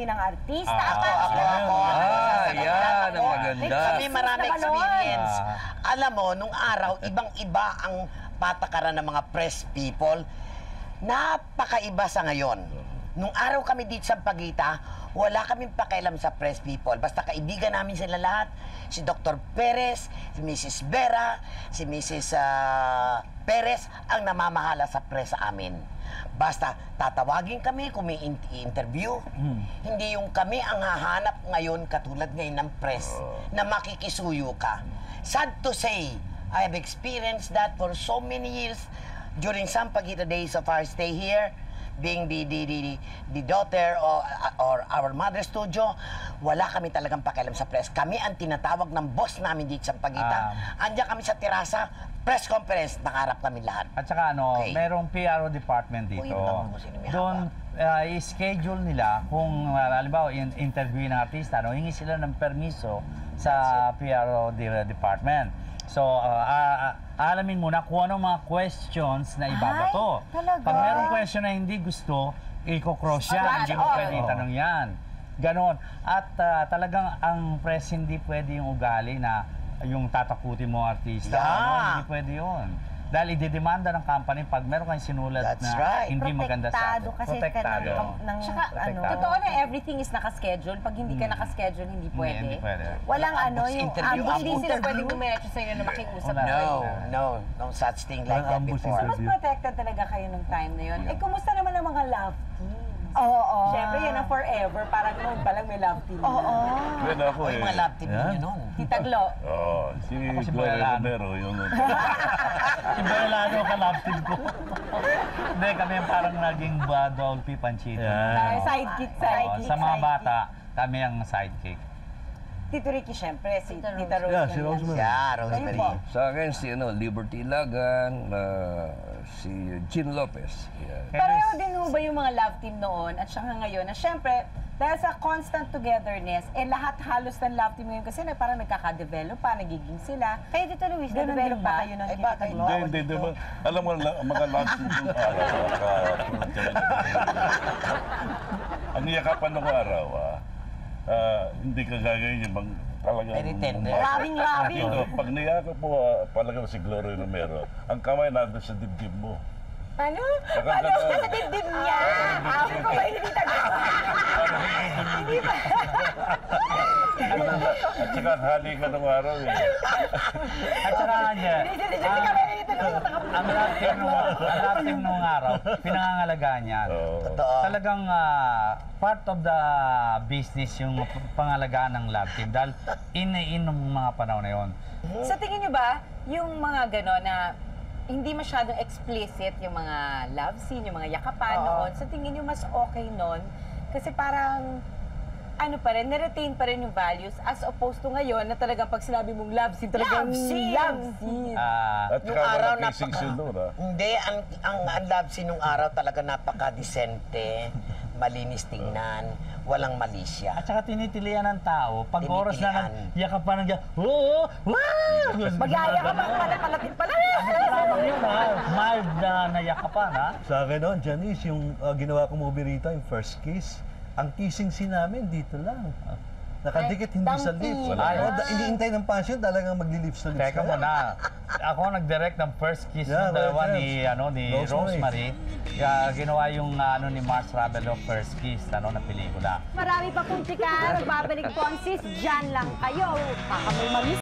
ng artista. Yan ang maganda. Kami marami experience. Alam mo, nung araw, ibang-iba ang patakaran ng mga press people. Napakaiba sa ngayon. Nung araw kami dito sa Pagita, wala kaming pakialam sa press people. Basta kaibigan namin sila lahat. Si Dr. Perez, si Mrs. Vera, si Mrs. Perez ang namamahala sa press sa amin. Basta tatawagin kami kung may interview. Hindi yung kami ang hahanap ngayon katulad ngayon ng press na makikisuyo ka. Sad to say, I have experienced that for so many years during some Pagita days of our stay here. Being the daughter or our mother studio, wala kami talagang pakialam sa press. Kami ang tinatawag ng boss namin dito sa Pagita. Andiyan kami sa terasa, press conference, nakaharap kami lahat. At saka merong PRO department dito. Doon, i-schedule nila kung, halimbawa, interview ng artista, hingi sila ng permiso sa PRO department. So, alamin muna kung anong mga questions na ibabato. Pag merong question na hindi gusto, i-cross yan. Hindi mo pwede itanong yan. Ganon. At talagang ang press hindi pwede yung ugali na yung tatakutin mo artista. Hindi pwede yun. Dahil ididemanda ng company pag meron kang sinulat na hindi maganda sa atin. Protektado. Totoo na everything is nakaschedule. Pag hindi ka nakaschedule, hindi pwede. Hindi pwede. Walang yung hindi sila pwedeng gumiretso sa inyo na makiusap. No such thing like that before. Mas protected talaga kayo nung time na yun. Eh, kumusta naman ang mga love teams? Siyempre, yan ang forever. Parang noon palang may love team. Pwede ako Yung mga love team ninyo noon. Tita Glo. Si Gloria Romero. Si Belano ka love team ko. Hindi, kami parang naging Dolphy Panchito. Sidekick. Sa mga bata, kami ang sidekick. Tito Ricky, siyempre. Si Tita Rose. Yeah, si Rosemary. Rosemary. Sa akin, si Liberty Lagan, si Jean Lopez. Pareho din ba yung mga love team noon at saka ngayon na siyempre, dahil sa constant togetherness, lahat halos ng love team ngayon kasi parang nagkaka-develop pa, nagiging sila. Kayo Tito Luis, na-develop ba kayo ng Tita Glo? Hindi. Alam mo, mga love team yung araw. Ang iyakapan ng araw, hindi ka gagawin yung talagang... Very tender. Loving. Pag niyakap mo, talagang si Gloria Romero, ang kamay nandun sa dibdib mo. Ano? Sa dibdib niya? Ako ko ba hindi Tita Glo? Hindi ba? At saka hali ka ng araw eh. At saka ang love team nung araw, pinangangalagaan yan. Talagang part of the business yung pangalagaan ng love team dahil in ng mga panahon na yun. Sa tingin niyo ba, yung mga gano'n na hindi masyadong explicit yung mga love scene, yung mga yakapan noon, sa tingin niyo mas okay noon? Kasi parang pa rin, na-retain pa rin yung values as opposed to ngayon na talagang pag sinabi mong love scene, talagang love scene. At saka araw walang kissing scene doon, Hindi, ang love scene nung araw talaga napaka-decente, malinis tingnan, walang malisya. At saka tinitilian ng tao, pag oras na yakapan ng dyan, Mag-ayakapan pala-palatin pala. Mild na yakapan, Sa akin noon, Janice, yung ginawa kong movie rito, yung First Kiss, ang kissing scene namin dito lang. Nakadikit hindi sa lips. Iniintay ng passion, talagang magli-lips sa lips. Teka muna. Ako nag-direct ng First Kiss ng dalawa ni Rosemary. Ginawa yung ni Mars Ravelo First Kiss na pelikula. Marami pa pong chika. Nagbabalik po ang sis. Diyan lang kayo. Baka may